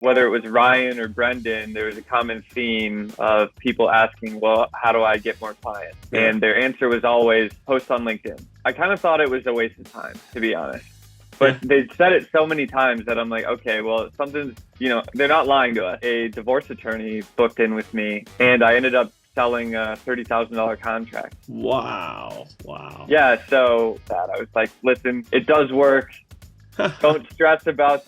whether it was Ryan or Brendan, there was a common theme of people asking, well, how do I get more clients? Yeah. And their answer was always post on LinkedIn. I kind of thought it was a waste of time, to be honest. But they said it so many times that I'm like, okay, well, something's, they're not lying to us. A divorce attorney booked in with me, and I ended up selling a $30,000 contract. Wow. Yeah, so I was like, listen, it does work. Don't stress about,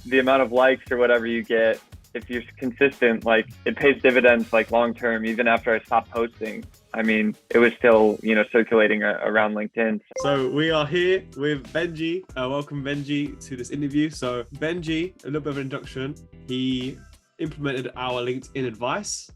the amount of likes or whatever you get. If you're consistent, like it pays dividends like long term, even after I stopped posting. I mean, it was still, circulating around LinkedIn. So we are here with Benji. Welcome, Benji, to this interview. So Benji, a little bit of an introduction. He implemented our LinkedIn advice.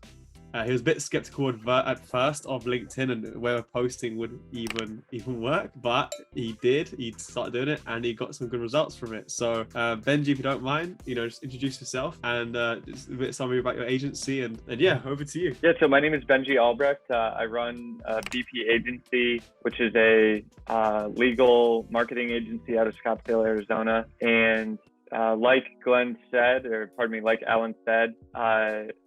He was a bit skeptical at first of LinkedIn and whether posting would even work, but he did. He started doing it and he got some good results from it. So Benji, if you don't mind, just introduce yourself and just a bit summary about your agency and yeah, over to you. Yeah, so my name is Benji Albrecht. I run a BP agency, which is a legal marketing agency out of Scottsdale, Arizona. And like Alen said,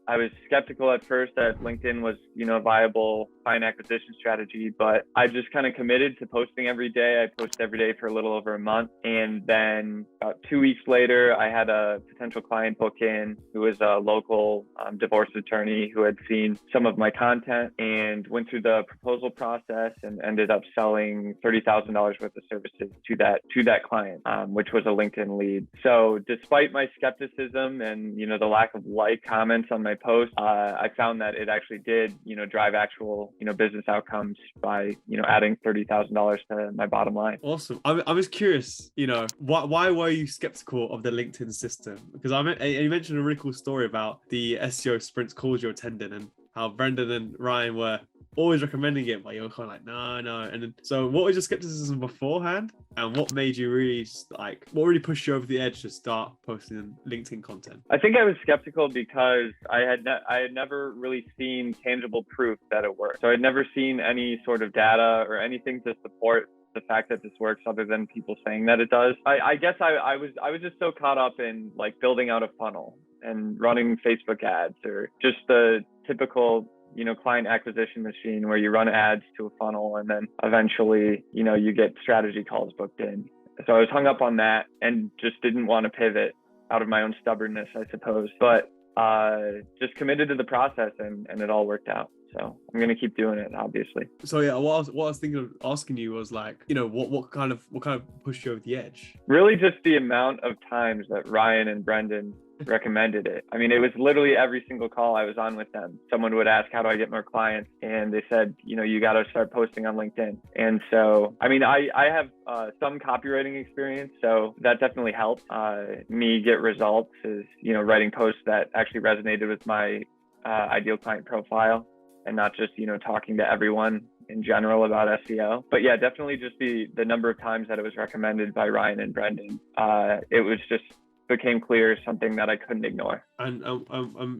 I was skeptical at first that LinkedIn was, a viable client acquisition strategy, but I just kind of committed to posting every day. I posted every day for a little over a month. And then about 2 weeks later, I had a potential client book in who was a local divorce attorney who had seen some of my content and went through the proposal process and ended up selling $30,000 worth of services to that client, which was a LinkedIn lead. So despite my skepticism and, the lack of comments on my post, I found that it actually did, drive actual, business outcomes by, adding $30,000 to my bottom line. Awesome. I was curious, why were you skeptical of the LinkedIn system? Because you mentioned a really cool story about the SEO sprints calls you're attending and how Brendan and Ryan were always recommending it, but you were kind of like, no. And then, so what was your skepticism beforehand? And what made you really what really pushed you over the edge to start posting LinkedIn content? I think I was skeptical because I had never really seen tangible proof that it worked. So I'd never seen any sort of data or anything to support the fact that this works other than people saying that it does. I guess I was just so caught up in building out a funnel and running Facebook ads or just the typical client acquisition machine where you run ads to a funnel and then eventually, you get strategy calls booked in. So I was hung up on that and just didn't want to pivot out of my own stubbornness, I suppose, but just committed to the process and it all worked out. So I'm going to keep doing it, obviously. So yeah, what I was thinking of asking you was what kind of pushed you over the edge? Really just the amount of times that Ryan and Brendan recommended it. I mean, it was literally every single call I was on with them. Someone would ask, how do I get more clients? And they said, you got to start posting on LinkedIn. And so, I mean, I have some copywriting experience, so that definitely helped me get results is, writing posts that actually resonated with my ideal client profile and not just, talking to everyone in general about SEO. But yeah, definitely just the number of times that it was recommended by Ryan and Brendan. It was just became clear something that I couldn't ignore. And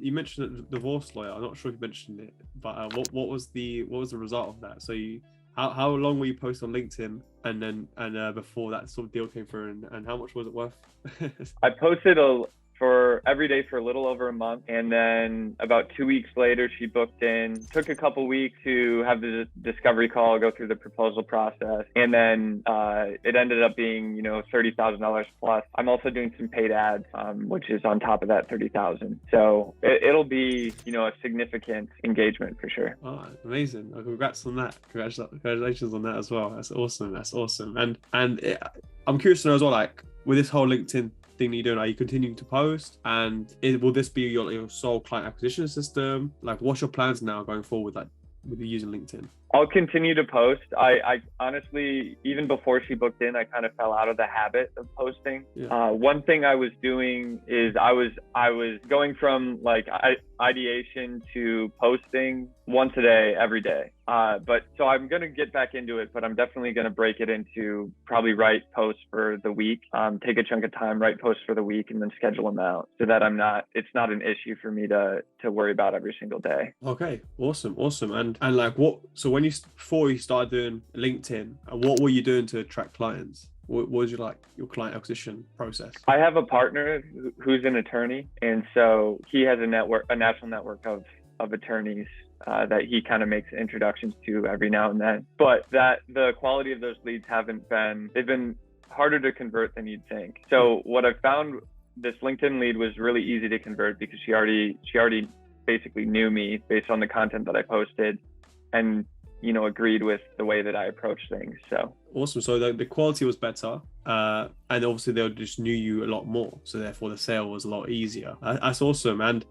you mentioned the divorce lawyer. I'm not sure if you mentioned it, but what was the result of that? So how long were you posting on LinkedIn and before that sort of deal came through and how much was it worth? I posted for every day for a little over a month. And then about 2 weeks later, she booked in, took a couple weeks to have the discovery call, go through the proposal process. And then it ended up being, $30,000 plus. I'm also doing some paid ads, which is on top of that 30,000. So it'll be, a significant engagement for sure. Oh, amazing. Well, congrats on that. Congratulations on that as well. That's awesome. And I'm curious to know as well, with this whole LinkedIn thing that you're doing, are you continuing to post and will this be your sole client acquisition system? What's your plans now going forward with using LinkedIn? I'll continue to post. I honestly, even before she booked in, I kind of fell out of the habit of posting. Yeah. One thing I was doing is I was going from ideation to posting once a day, every day. But so I'm going to get back into it, but I'm definitely going to break it into probably write posts for the week, take a chunk of time, write posts for the week, and then schedule them out so that it's not an issue for me to worry about every single day. Okay. Awesome. And before you started doing LinkedIn, what were you doing to attract clients? What was your client acquisition process? I have a partner who's an attorney, and so he has a national network of attorneys that he kind of makes introductions to every now and then. But the quality of those leads they've been harder to convert than you'd think. So what I've found, this LinkedIn lead was really easy to convert because she already basically knew me based on the content that I posted, and agreed with the way that I approach things. So awesome. So the quality was better, and obviously they just knew you a lot more, so therefore the sale was a lot easier. That's awesome. And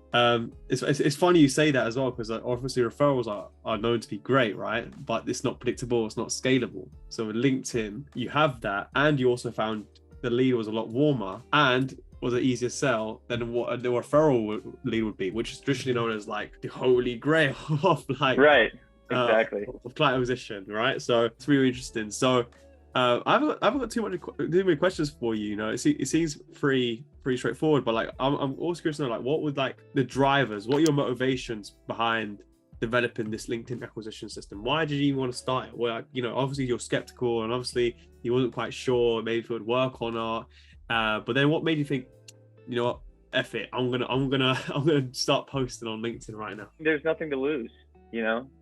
it's funny you say that as well, because obviously referrals are known to be great, right? But it's not predictable, it's not scalable. So with LinkedIn you have that, and you also found the lead was a lot warmer and was an easier sell than what a referral lead would be, which is traditionally known as like the holy grail of like right. Exactly. Of client acquisition, right? So it's really interesting. So I haven't got too many questions for you. It seems pretty straightforward, but like I'm also curious to know, like, what would like the drivers, what are your motivations behind developing this LinkedIn acquisition system? Why did you even want to start it? Well, obviously you're skeptical, and obviously you wasn't quite sure maybe if it would work or not. But then what made you think, what, F it, I'm gonna start posting on LinkedIn right now? There's nothing to lose.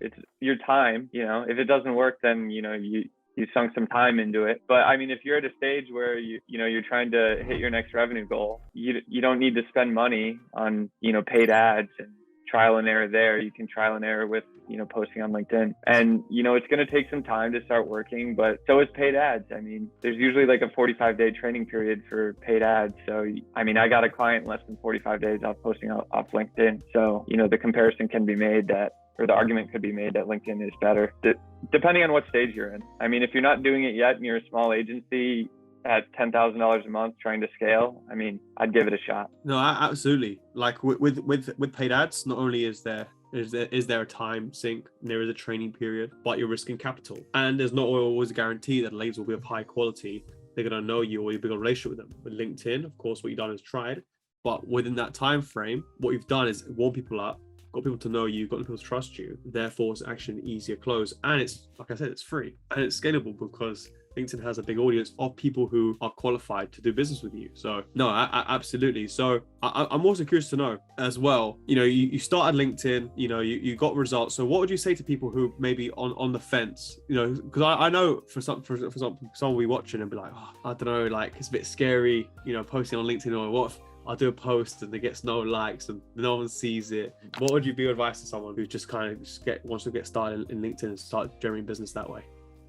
It's your time. If it doesn't work, then you sunk some time into it. But I mean, if you're at a stage where you're trying to hit your next revenue goal, you don't need to spend money on paid ads and trial and error there. You can trial and error with posting on LinkedIn, and it's going to take some time to start working, but so is paid ads. I mean, there's usually like a 45-day training period for paid ads. So I mean, I got a client in less than 45 days off posting off LinkedIn. So the comparison can be made or the argument could be made that LinkedIn is better, depending on what stage you're in. I mean, if you're not doing it yet and you're a small agency at $10,000 a month trying to scale, I mean, I'd give it a shot. No, absolutely. Like with paid ads, not only is there a time sink, there is a training period, but you're risking capital, and there's not always a guarantee that leads will be of high quality. They're going to know you, or you'll build a relationship with them. With LinkedIn, of course, what you've done is tried, but within that time frame, what you've done is warm people up, got people to know you, got people to trust you. Therefore, it's actually an easier close, and it's, like I said, it's free and it's scalable because LinkedIn has a big audience of people who are qualified to do business with you. So no, absolutely. So I'm also curious to know as well, you started LinkedIn, you got results. So what would you say to people who maybe on the fence, because I know for someone we watching and be like, oh, I don't know, like it's a bit scary, posting on LinkedIn, or what if I'll do a post and it gets no likes and no one sees it? What would you be advice to someone who just kind of wants to get started in LinkedIn and start generating business that way?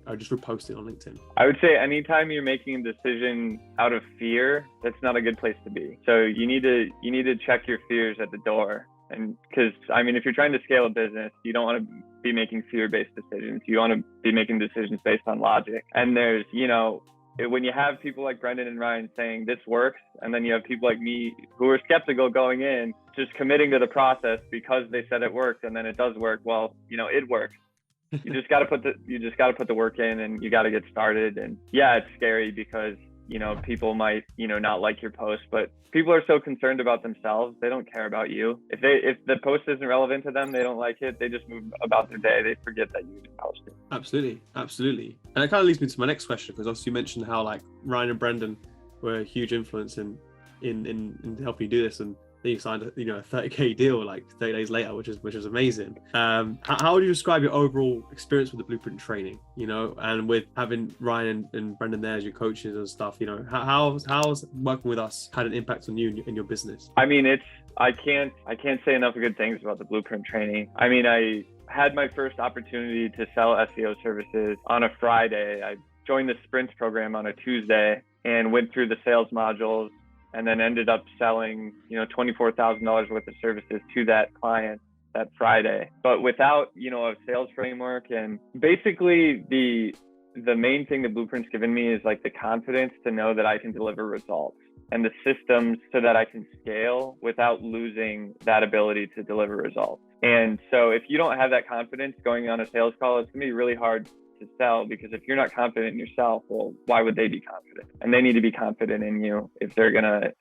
Or just repost it on LinkedIn? I would say anytime you're making a decision out of fear, that's not a good place to be. So you need to check your fears at the door. And because I mean, if you're trying to scale a business, you don't want to be making fear-based decisions. You want to be making decisions based on logic. And there's, when you have people like Brendan and Ryan saying this works, and then you have people like me who are skeptical going in, just committing to the process because they said it works, and then it does work. Well, it works. You just got to put the work in, and you got to get started. And yeah, it's scary because people might not like your post, but people are so concerned about themselves, they don't care about you. If the post isn't relevant to them, they don't like it, they just move about their day, they forget that you even posted. Absolutely. And it kind of leads me to my next question, because also you mentioned how like Ryan and Brendan were a huge influence in helping you do this, and then you signed a $30K deal like 30 days later, which is amazing. How would you describe your overall experience with the Blueprint training, and with having Ryan and Brendan there as your coaches and stuff? How's working with us had an impact on you and your business? I mean, I can't say enough good things about the Blueprint training. I mean, I had my first opportunity to sell SEO services on a Friday. I joined the Sprints program on a Tuesday and went through the sales modules, and then ended up selling, $24,000 worth of services to that client that Friday. But without, a sales framework, and basically the main thing the Blueprint's given me is like the confidence to know that I can deliver results, and the systems so that I can scale without losing that ability to deliver results. And so if you don't have that confidence going on a sales call, it's gonna be really hard to sell, because if you're not confident in yourself, well, why would they be confident? And they need to be confident in you if they're gonna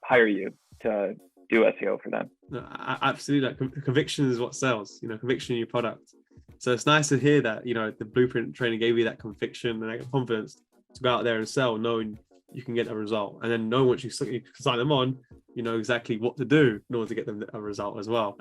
hire you to do SEO for them. No, absolutely. Like, conviction is what sells. Conviction in your product. So it's nice to hear that the Blueprint training gave you that conviction and that confidence to go out there and sell, knowing you can get a result. And then knowing once you sign them on, you know exactly what to do in order to get them a result as well.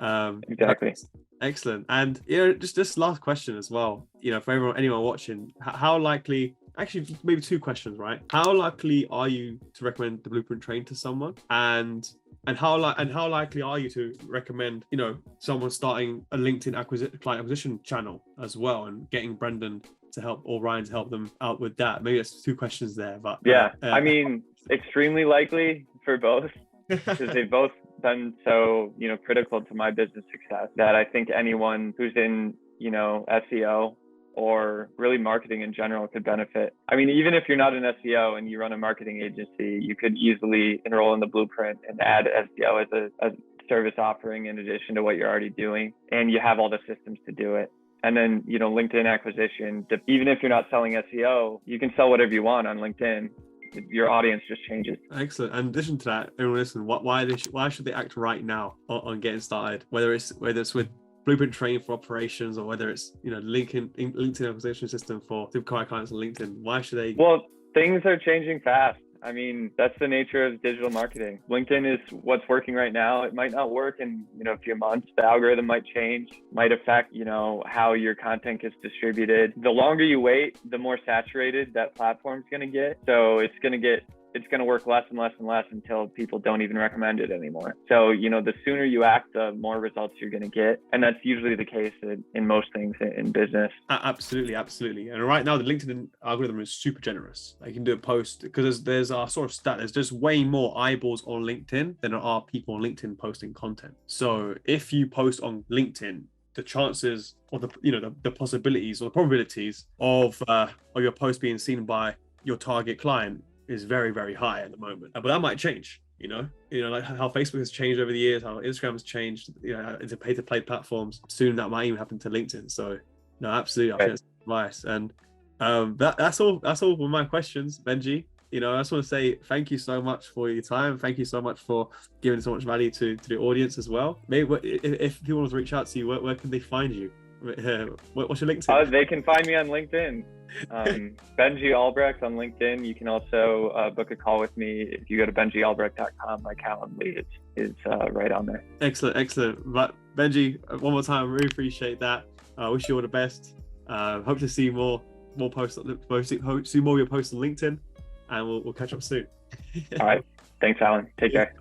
Exactly. Excellent. And you know, just this last question as well, you know, for anyone watching, how likely, actually maybe two questions, right? How likely are you to recommend the Blueprint Train to someone? And how likely are you to recommend, you know, someone starting a LinkedIn client acquisition channel as well, and getting Brendan to help, or Ryan to help them out with that? Maybe that's two questions there, but yeah, I mean, extremely likely for both, because they've both been so, you know, critical to my business success, that I think anyone who's in, you know, SEO or really marketing in general could benefit. I mean, even if you're not an SEO and you run a marketing agency, you could easily enroll in the Blueprint and add SEO as a service offering in addition to what you're already doing, and you have all the systems to do it. And then, you know, LinkedIn acquisition, even if you're not selling SEO, you can sell whatever you want on LinkedIn. Your audience just changes. Excellent. And in addition to that, everyone listen, why should they act right now on getting started? Whether it's with Blueprint Training for operations, or whether it's, you know, LinkedIn acquisition system for acquire clients on LinkedIn. Why should they? Well, things are changing fast. I mean, that's the nature of digital marketing. LinkedIn is what's working right now. It might not work in, you know, a few months. The algorithm might change, might affect, you know, how your content gets distributed. The longer you wait, the more saturated that platform's going to get. So it's going to work less and less and less until people don't even recommend it anymore. So, you know, the sooner you act, the more results you're going to get. And that's usually the case in most things in business. Absolutely. And right now, the LinkedIn algorithm is super generous. You can do a post, because there's a sort of stat, there's just way more eyeballs on LinkedIn than there are people on LinkedIn posting content. So if you post on LinkedIn, the chances, or the possibilities or the probabilities of your post being seen by your target client is very, very high at the moment. But that might change, you know, like how Facebook has changed over the years, how Instagram has changed, you know, into pay-to-play platforms. Soon that might even happen to LinkedIn. So no, absolutely, I think that's advice. And that's all for my questions, Benji. You know, I just want to say thank you so much for your time. Thank you so much for giving so much value to the audience as well. Maybe if people want to reach out to you, where can they find you? What's your LinkedIn? They can find me on LinkedIn. Benji Albrecht on LinkedIn. You can also book a call with me if you go to benjialbrecht.com. My Calendly is right on there. Excellent. But Benji, one more time, I really appreciate that. I wish you all the best. Hope to see more posts. See more of your posts on LinkedIn, and we'll catch up soon. All right. Thanks, Alen. Take care.